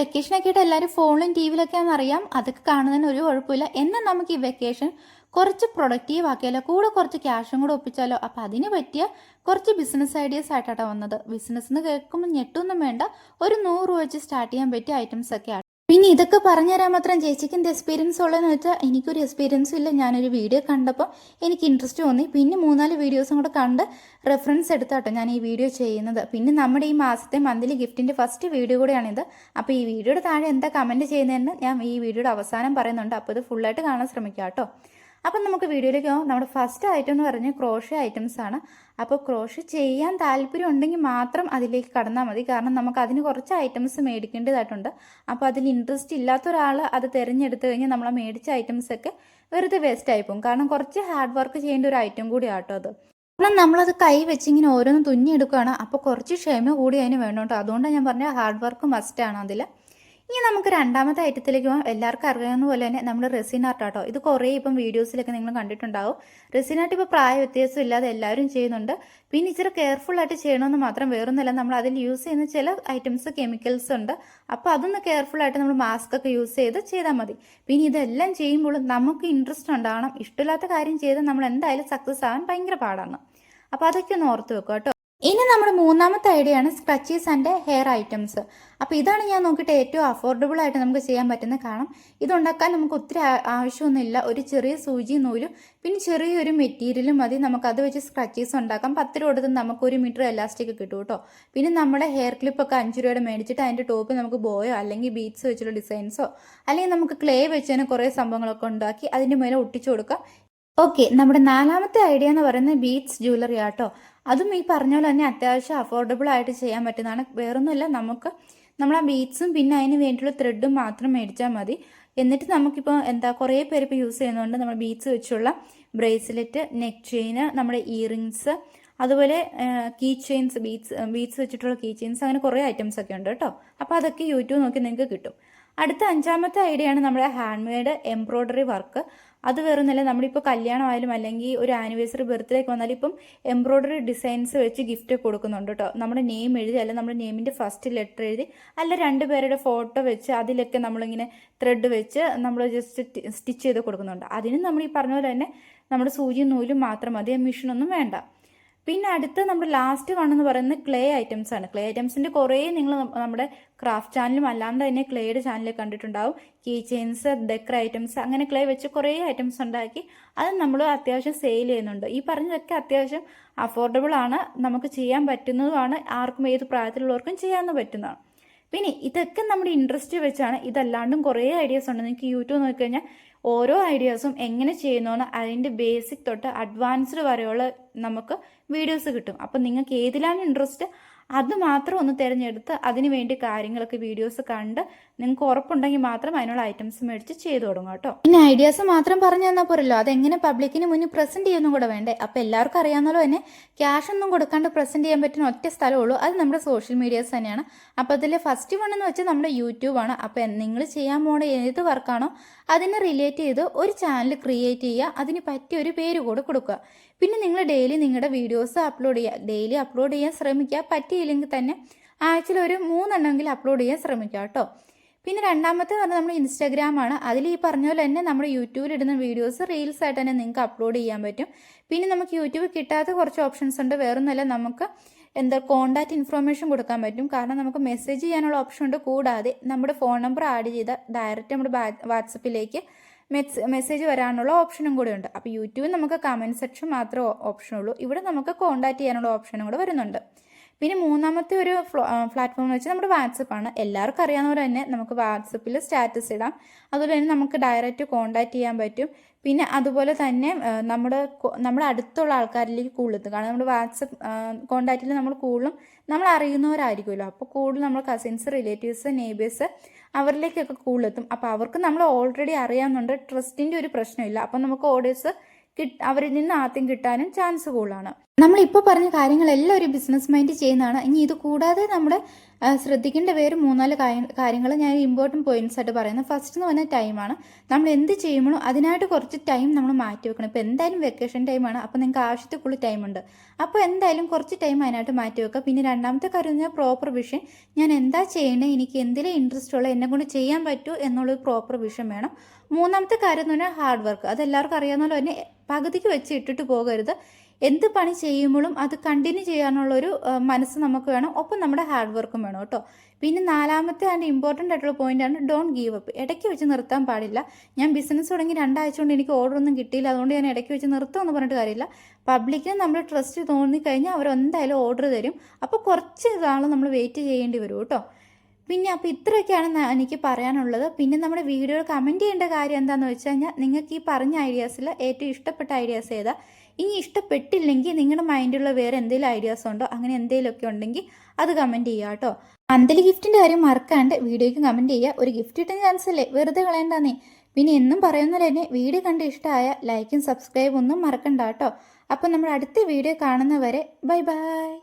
വെക്കേഷനൊക്കെ ആയിട്ട് എല്ലാവരും ഫോണിലും ടി വിയിലൊക്കെയാണെന്ന് അറിയാം. അതൊക്കെ കാണുന്നതിന് ഒരു കുഴപ്പമില്ല. എന്നാൽ നമുക്ക് ഈ വെക്കേഷൻ കുറച്ച് പ്രൊഡക്റ്റീവ് ആക്കിയാലോ, കൂടെ കുറച്ച് ക്യാഷും കൂടെ ഒപ്പിച്ചാലോ. അപ്പം അതിന് പറ്റിയ കുറച്ച് ബിസിനസ് ഐഡിയാസ് ആയിട്ടാണ് വന്നത്. ബിസിനസ് എന്ന് കേൾക്കുമ്പോൾ ഞെട്ടൊന്നും വേണ്ട. ഒരു 100 രൂപ വെച്ച് സ്റ്റാർട്ട് ചെയ്യാൻ പറ്റിയ ഐറ്റംസ് ഒക്കെ. പിന്നെ ഇതൊക്കെ പറഞ്ഞുതരാൻ മാത്രം ചേച്ചിക്ക് എന്ത് എക്സ്പീരിയൻസ് ഉള്ളതെന്ന് വെച്ചാൽ എനിക്കൊരു എക്സ്പീരിയൻസും ഇല്ല. ഞാനൊരു വീഡിയോ കണ്ടപ്പോൾ എനിക്ക് ഇൻട്രസ്റ്റ് തോന്നി. പിന്നെ 3-4 വീഡിയോസും കൂടെ കണ്ട് റെഫറൻസ് എടുത്താട്ടോ ഞാൻ ഈ വീഡിയോ ചെയ്യുന്നത്. പിന്നെ നമ്മുടെ ഈ മാസത്തെ മന്ത്ലി ഗിഫ്റ്റിൻ്റെ ഫസ്റ്റ് വീഡിയോ കൂടെയാണിത്. അപ്പോൾ ഈ വീഡിയോയുടെ താഴെ എന്താ കമൻറ്റ് ചെയ്യുന്നതെന്ന് ഞാൻ ഈ വീഡിയോയുടെ അവസാനം പറയുന്നുണ്ട്. അപ്പോൾ ഇത് ഫുള്ളായിട്ട് കാണാൻ ശ്രമിക്കാം കേട്ടോ. അപ്പം നമുക്ക് വീഡിയോയിലേക്ക് പോകാം. നമ്മുടെ ഫസ്റ്റ് ഐറ്റം എന്ന് പറഞ്ഞാൽ ക്രോഷ്യ ഐറ്റംസ് ആണ്. അപ്പോൾ ക്രോഷ്യ ചെയ്യാൻ താല്പര്യം ഉണ്ടെങ്കിൽ മാത്രം അതിലേക്ക് കടന്നാൽ മതി. കാരണം നമുക്ക് അതിന് കുറച്ച് ഐറ്റംസ് മേടിക്കേണ്ടതായിട്ടുണ്ട്. അപ്പോൾ അതിൽ ഇൻട്രസ്റ്റ് ഇല്ലാത്ത ഒരാൾ അത് തിരഞ്ഞെടുത്ത് കഴിഞ്ഞാൽ നമ്മൾ മേടിച്ച ഐറ്റംസ് ഒക്കെ വെറുതെ വേസ്റ്റ് ആയിപ്പോകും. കാരണം കുറച്ച് ഹാർഡ് വർക്ക് ചെയ്യേണ്ട ഒരു ഐറ്റം കൂടി ആട്ടോ അത്. കാരണം നമ്മളത് കൈ വെച്ച് ഇങ്ങനെ ഓരോന്ന് തുന്നിയെടുക്കുകയാണ്. അപ്പോൾ കുറച്ച് ക്ഷമ കൂടി അതിന് വേണം കേട്ടോ. അതുകൊണ്ടാണ് ഞാൻ പറഞ്ഞത് ഹാർഡ് വർക്ക് മസ്റ്റാണ് അതിൽ. ഇനി നമുക്ക് രണ്ടാമത്തെ ഐറ്റത്തിലേക്ക് പോകാം. എല്ലാവർക്കും അറിയാവുന്ന പോലെ തന്നെ നമ്മുടെ റെസിൻ ആർട്ട് ആട്ടോ. ഇത് കുറേ ഇപ്പം വീഡിയോസിലൊക്കെ നിങ്ങൾ കണ്ടിട്ടുണ്ടാവും. റെസിൻ ആർട്ട് ഇപ്പോൾ പ്രായ വ്യത്യാസം ഇല്ലാതെ എല്ലാവരും ചെയ്യുന്നുണ്ട്. പിന്നെ ഇച്ചിരി കെയർഫുൾ ആയിട്ട് ചെയ്യണമെന്ന് മാത്രം, വേറൊന്നുമല്ല. നമ്മൾ അതിൽ യൂസ് ചെയ്യുന്ന ചില ഐറ്റംസ് കെമിക്കൽസ് ഉണ്ട്. അപ്പോൾ അതൊന്ന് കെയർഫുൾ ആയിട്ട് നമ്മൾ മാസ്ക് ഒക്കെ യൂസ് ചെയ്താൽ മതി. പിന്നെ ഇതെല്ലാം ചെയ്യുമ്പോൾ നമുക്ക് ഇൻട്രസ്റ്റ് ഉണ്ടാവണം. ഇഷ്ടമില്ലാത്ത കാര്യം ചെയ്താൽ നമ്മൾ എന്തായാലും സക്സസ് ആവാൻ ഭയങ്കര പാടാണ്. അപ്പോൾ അതൊക്കെ ഒന്ന് ഓർത്ത് വെക്കുക കേട്ടോ. ഇനി നമ്മുടെ മൂന്നാമത്തെ ഐഡിയ ആണ് സ്ക്രച്ചീസ് ആൻഡ് ഹെയർ ഐറ്റംസ്. അപ്പോൾ ഇതാണ് ഞാൻ നോക്കിയിട്ട് ഏറ്റവും അഫോർഡബിൾ ആയിട്ട് നമുക്ക് ചെയ്യാൻ പറ്റുന്ന. കാരണം ഇതുണ്ടാക്കാൻ നമുക്ക് ഒത്തിരി ആവശ്യമൊന്നുമില്ല. ഒരു ചെറിയ സൂചി നൂലും പിന്നെ ചെറിയൊരു മെറ്റീരിയലും മതി. നമുക്കത് വെച്ച് സ്ക്രച്ചീസ് ഉണ്ടാക്കാം. 10 രൂപ കൊടുത്ത് നമുക്ക് 1 മീറ്റർ എലാസ്റ്റിക് കിട്ടും കേട്ടോ. പിന്നെ നമ്മുടെ ഹെയർ ക്ലിപ്പൊക്കെ 5 രൂപയുടെ മേടിച്ചിട്ട് അതിൻ്റെ ടോപ്പ് നമുക്ക് ബോയോ അല്ലെങ്കിൽ ബീഡ്സ് വെച്ചുള്ള ഡിസൈൻസോ അല്ലെങ്കിൽ നമുക്ക് ക്ലേ വെച്ച് തന്നെ കുറേ സംഭവങ്ങളൊക്കെ ഉണ്ടാക്കി അതിൻ്റെ മേലെ ഒട്ടിച്ചു കൊടുക്കാം. ഓക്കെ, നമ്മുടെ നാലാമത്തെ ഐഡിയ എന്ന് പറയുന്നത് ബീഡ്സ് ജ്വല്ലറി ആട്ടോ. അതും ഈ പറഞ്ഞ പോലെ തന്നെ അത്യാവശ്യം അഫോർഡബിൾ ആയിട്ട് ചെയ്യാൻ പറ്റുന്നതാണ്. വേറൊന്നുമില്ല, നമ്മൾ ആ ബീഡ്സും പിന്നെ അതിന് വേണ്ടിയുള്ള ത്രെഡും മാത്രം മേടിച്ചാൽ മതി. എന്നിട്ട് നമുക്കിപ്പോൾ കുറേ പേര് ഇപ്പോൾ യൂസ് ചെയ്യുന്നതുകൊണ്ട് നമ്മൾ ബീഡ്സ് വെച്ചുള്ള ബ്രേസ്ലെറ്റ്, നെക്ക് ചെയിന്, നമ്മുടെ ഇയറിങ്സ്, അതുപോലെ കീ ചെയിൻസ്, ബീഡ്സ് വെച്ചിട്ടുള്ള കീ ചെയിൻസ്, അങ്ങനെ കുറേ ഐറ്റംസ് ഒക്കെ ഉണ്ട് കേട്ടോ. അപ്പോൾ അതൊക്കെ യൂട്യൂബ് നോക്കി നിങ്ങൾക്ക് കിട്ടും. അടുത്ത അഞ്ചാമത്തെ ഐഡിയ ആണ് നമ്മുടെ ഹാൻഡ് മെയ്ഡ് എംബ്രോയ്ഡറി വർക്ക്. അത് വേറൊന്നുമില്ല, നമ്മളിപ്പോൾ കല്യാണമായാലും അല്ലെങ്കിൽ ഒരു ആനിവേഴ്സറി ബർത്ത്ഡേ ഒക്കെ വന്നാലും ഇപ്പം എംബ്രോയ്ഡറി ഡിസൈൻസ് വെച്ച് ഗിഫ്റ്റ് കൊടുക്കുന്നുണ്ട് കേട്ടോ. നമ്മുടെ നെയിം എഴുതി, അല്ല നമ്മുടെ നെയിമിൻ്റെ ഫസ്റ്റ് ലെറ്റർ എഴുതി, അല്ല 2 പേരുടെ ഫോട്ടോ വെച്ച് അതിലൊക്കെ നമ്മളിങ്ങനെ ത്രെഡ് വെച്ച് നമ്മൾ ജസ്റ്റ് സ്റ്റിച്ച് ചെയ്ത് കൊടുക്കുന്നുണ്ട്. അതിന് നമ്മൾ ഈ പറഞ്ഞ പോലെ തന്നെ നമ്മുടെ സൂചിയും നൂലും മാത്രം മതി, മെഷീനൊന്നും വേണ്ട. പിന്നെ അടുത്ത നമ്മുടെ ലാസ്റ്റ് വൺ എന്ന് പറയുന്നത് ക്ലേ ഐറ്റംസ് ആണ്. ക്ലേ ഐറ്റംസിൻ്റെ കുറേ നിങ്ങൾ നമ്മുടെ ക്രാഫ്റ്റ് ചാനലും അല്ലാണ്ട് തന്നെ ക്ലേയുടെ ചാനലിൽ കണ്ടിട്ടുണ്ടാവും. കീ ചെയിൻസ്, ഡെക്കർ ഐറ്റംസ്, അങ്ങനെ ക്ലേ വെച്ച് കുറേ ഐറ്റംസ് ഉണ്ടാക്കി അത് നമ്മൾ അത്യാവശ്യം സെയിൽ ചെയ്യുന്നുണ്ട്. ഈ പറഞ്ഞതൊക്കെ അത്യാവശ്യം അഫോർഡബിൾ ആണ്, നമുക്ക് ചെയ്യാൻ പറ്റുന്നതുമാണ്. ആർക്കും ഏത് പ്രായത്തിലുള്ളവർക്കും ചെയ്യാൻ പറ്റുന്നതാണ്. പിന്നെ ഇതൊക്കെ നമ്മുടെ ഇൻട്രസ്റ്റ് വെച്ചാണ്. ഇതല്ലാണ്ടും കുറേ ഐഡിയാസ് ഉണ്ട്. നിങ്ങൾക്ക് യൂട്യൂബ് നോക്കിക്കഴിഞ്ഞാൽ ഓരോ ഐഡിയാസും എങ്ങനെ ചെയ്യുന്നതെന്ന് അതിൻ്റെ ബേസിക് തൊട്ട് അഡ്വാൻസ്ഡ് വരെയുള്ള നമുക്ക് വീഡിയോസ് കിട്ടും. അപ്പം നിങ്ങൾക്ക് ഏതിലാണ് ഇൻട്രസ്റ്റ് അത് മാത്രം ഒന്ന് തിരഞ്ഞെടുത്ത് അതിന് വേണ്ടി കാര്യങ്ങളൊക്കെ വീഡിയോസ് കണ്ട് നിങ്ങൾക്ക് ഉറപ്പുണ്ടെങ്കിൽ മാത്രം അതിനുള്ള ഐറ്റംസ് മേടിച്ച് ചെയ്തു തുടങ്ങും കേട്ടോ. പിന്നെ ഐഡിയാസ് മാത്രം പറഞ്ഞു തന്നാൽ പോരല്ലോ, അതെങ്ങനെ പബ്ലിക്കിന് മുന്നിൽ പ്രസന്റ് ചെയ്യുന്നും കൂടെ വേണ്ടേ. അപ്പോൾ എല്ലാവർക്കും അറിയാവുന്നല്ലോ തന്നെ ക്യാഷ് ഒന്നും കൊടുക്കാണ്ട് പ്രസന്റ് ചെയ്യാൻ പറ്റുന്ന ഒറ്റ സ്ഥലമുള്ളൂ, അത് നമ്മുടെ സോഷ്യൽ മീഡിയാസ് തന്നെയാണ്. അപ്പോൾ അതിൽ ഫസ്റ്റ് വൺ എന്ന് വെച്ചാൽ നമ്മുടെ യൂട്യൂബാണ്. അപ്പോൾ നിങ്ങൾ ചെയ്യാൻ പോണ ഏത് വർക്കാണോ അതിനെ റിലേറ്റ് ചെയ്ത് ഒരു ചാനൽ ക്രിയേറ്റ് ചെയ്യുക, അതിന് പറ്റിയ ഒരു പേര് കൂടെ കൊടുക്കുക. പിന്നെ നിങ്ങൾ ഡെയിലി നിങ്ങളുടെ വീഡിയോസ് അപ്ലോഡ് ചെയ്യുക. ഡെയിലി അപ്ലോഡ് ചെയ്യാൻ ശ്രമിക്കുക. പറ്റിയില്ലെങ്കിൽ തന്നെ ആഴ്ചയിൽ ഒരു 3 എണ്ണമെങ്കിലും അപ്ലോഡ് ചെയ്യാൻ ശ്രമിക്കുക കേട്ടോ. പിന്നെ രണ്ടാമത്തെ പറഞ്ഞാൽ നമ്മൾ ഇൻസ്റ്റാഗ്രാമാണ്. അതിൽ ഈ പറഞ്ഞ പോലെ തന്നെ നമ്മുടെ യൂട്യൂബിൽ ഇടുന്ന വീഡിയോസ് റീൽസ് ആയിട്ട് തന്നെ നിങ്ങൾക്ക് അപ്ലോഡ് ചെയ്യാൻ പറ്റും. പിന്നെ നമുക്ക് യൂട്യൂബ് കിട്ടാത്ത കുറച്ച് ഓപ്ഷൻസ് ഉണ്ട്. വേറൊന്നുമല്ല, നമുക്ക് കോൺടാക്റ്റ് ഇൻഫർമേഷൻ കൊടുക്കാൻ പറ്റും. കാരണം നമുക്ക് മെസ്സേജ് ചെയ്യാനുള്ള ഓപ്ഷൻ ഉണ്ട്. കൂടാതെ നമ്മുടെ ഫോൺ നമ്പർ ആഡ് ചെയ്താൽ ഡയറക്റ്റ് നമ്മുടെ വാട്സപ്പിലേക്ക് മെസ്സേജ് വരാനുള്ള ഓപ്ഷനും കൂടെ ഉണ്ട്. അപ്പോൾ യൂട്യൂബിൽ നമുക്ക് കമൻറ്റ് സെക്ഷൻ മാത്രമേ ഓപ്ഷനുള്ളൂ. ഇവിടെ നമുക്ക് കോൺടാക്ട് ചെയ്യാനുള്ള ഓപ്ഷനും കൂടെ വരുന്നുണ്ട്. പിന്നെ മൂന്നാമത്തെ ഒരു പ്ലാറ്റ്ഫോം എന്ന് വെച്ചാൽ നമ്മുടെ വാട്സപ്പാണ്. എല്ലാവർക്കും അറിയാവുന്നവർ തന്നെ നമുക്ക് വാട്സപ്പിൽ സ്റ്റാറ്റസ് ഇടാം. അതുപോലെ തന്നെ നമുക്ക് ഡയറക്റ്റ് കോൺടാക്ട് ചെയ്യാൻ പറ്റും. പിന്നെ അതുപോലെ തന്നെ നമ്മുടെ അടുത്തുള്ള ആൾക്കാരിലേക്ക് കൂടുതലെത്തും. കാരണം നമ്മുടെ വാട്സപ്പ് കോൺടാക്റ്റിൽ നമ്മൾ കൂടുതലും നമ്മൾ അറിയുന്നവരായിരിക്കുമല്ലോ. അപ്പോൾ കൂടുതൽ നമ്മൾ കസിൻസ്, റിലേറ്റീവ്സ്, നെയ്ബേഴ്സ് അവരിലേക്കൊക്കെ കൂടുതലെത്തും. അപ്പോൾ അവർക്ക് നമ്മൾ ഓൾറെഡി അറിയാവുന്നുണ്ട്, ട്രസ്റ്റിൻ്റെ ഒരു പ്രശ്നമില്ല. അപ്പോൾ നമുക്ക് ഓർഡേഴ്സ് അവരിൽ നിന്ന് ആദ്യം കിട്ടാനും ചാൻസ് കൂടുതലാണ്. നമ്മളിപ്പോൾ പറഞ്ഞ കാര്യങ്ങളെല്ലാം ഒരു ബിസിനസ് മൈൻഡ് ചെയ്യുന്നതാണ്. ഇനി ഇത് കൂടാതെ നമ്മൾ ശ്രദ്ധിക്കേണ്ട വേറെ 3-4 കാര്യങ്ങൾ ഞാൻ ഇമ്പോർട്ടൻറ്റ് പോയിന്റ്സ് ആയിട്ട് പറയുന്നത്. ഫസ്റ്റ് എന്ന് പറഞ്ഞാൽ ടൈമാണ്. നമ്മൾ എന്ത് ചെയ്യുമ്പോഴും അതിനായിട്ട് കുറച്ച് ടൈം നമ്മൾ മാറ്റി വെക്കണം. ഇപ്പോൾ എന്തായാലും വെക്കേഷൻ ടൈമാണ്, അപ്പോൾ നിങ്ങൾക്ക് ആവശ്യത്തിൽ കൂടുതൽ ടൈമുണ്ട്. അപ്പോൾ എന്തായാലും കുറച്ച് ടൈം അതിനായിട്ട് മാറ്റി വെക്കുക. പിന്നെ രണ്ടാമത്തെ കാര്യം എന്ന് പറഞ്ഞാൽ പ്രോപ്പർ വിഷൻ. ഞാൻ എന്താ ചെയ്യേണ്ടത്, എനിക്ക് എന്തിലും ഇൻട്രസ്റ്റ് ഉള്ള, എന്നെ കൊണ്ട് ചെയ്യാൻ പറ്റൂ എന്നുള്ളൊരു പ്രോപ്പർ വിഷൻ വേണം. മൂന്നാമത്തെ കാര്യം എന്ന് പറഞ്ഞാൽ ഹാർഡ് വർക്ക്. അതെല്ലാവർക്കും അറിയാവുന്ന പോലെ തന്നെ പകുതിക്ക് വെച്ച് ഇട്ടിട്ട് പോകരുത്. എന്ത് പണി ചെയ്യുമ്പോഴും അത് കണ്ടിന്യൂ ചെയ്യാനുള്ളൊരു മനസ്സ് നമുക്ക് വേണം. ഒപ്പം നമ്മുടെ ഹാർഡ് വർക്കും വേണം കേട്ടോ. പിന്നെ നാലാമത്തെ ആൻഡ് ഇമ്പോർട്ടൻ്റ് ആയിട്ടുള്ള പോയിൻ്റാണ് ഡോണ്ട് ഗീവ് അപ്പ്. ഇടയ്ക്ക് വെച്ച് നിർത്താൻ പാടില്ല. ഞാൻ ബിസിനസ് തുടങ്ങി 2 ആഴ്ച കൊണ്ട് എനിക്ക് ഓർഡർ ഒന്നും കിട്ടിയില്ല, അതുകൊണ്ട് ഞാൻ ഇടയ്ക്ക് വെച്ച് നിർത്തുമെന്ന് പറഞ്ഞിട്ട് കാര്യമില്ല. പബ്ലിക്കിന് നമ്മൾ ട്രസ്റ്റ് തോന്നിക്കഴിഞ്ഞാൽ അവർ എന്തായാലും ഓർഡർ തരും. അപ്പോൾ കുറച്ച് നാൾ നമ്മൾ വെയിറ്റ് ചെയ്യേണ്ടി വരും കേട്ടോ. പിന്നെ അപ്പോൾ ഇത്രയൊക്കെയാണ് എനിക്ക് പറയാനുള്ളത്. പിന്നെ നമ്മുടെ വീഡിയോ കമൻറ്റ് ചെയ്യേണ്ട കാര്യം എന്താണെന്ന് വെച്ച് കഴിഞ്ഞാൽ നിങ്ങൾക്ക് ഈ പറഞ്ഞ ഐഡിയാസിൽ ഏറ്റവും ഇഷ്ടപ്പെട്ട ഐഡിയാസ് ഏതാ. ഇനി ഇഷ്ടപ്പെട്ടില്ലെങ്കിൽ നിങ്ങളുടെ മൈൻഡിലുള്ള വേറെ എന്തെങ്കിലും ഐഡിയാസ് ഉണ്ടോ, അങ്ങനെ എന്തെങ്കിലുമൊക്കെ ഉണ്ടെങ്കിൽ അത് കമൻറ്റ് ചെയ്യുക കേട്ടോ. മന്ത്ലി ഗിഫ്റ്റിൻ്റെ കാര്യം മറക്കാണ്ട് വീഡിയോയ്ക്ക് കമൻറ്റ് ചെയ്യുക. ഒരു ഗിഫ്റ്റ് കിട്ടുന്ന ചാൻസ് അല്ലേ, വെറുതെ കളയണ്ടെന്നേ. പിന്നെ എന്നും പറയുന്നത് തന്നെ വീഡിയോ കണ്ട് ഇഷ്ടമായ ലൈക്കും സബ്സ്ക്രൈബും ഒന്നും മറക്കണ്ട കേട്ടോ. അപ്പോൾ നമ്മൾ അടുത്ത വീഡിയോ കാണുന്നവരെ ബൈ ബൈ.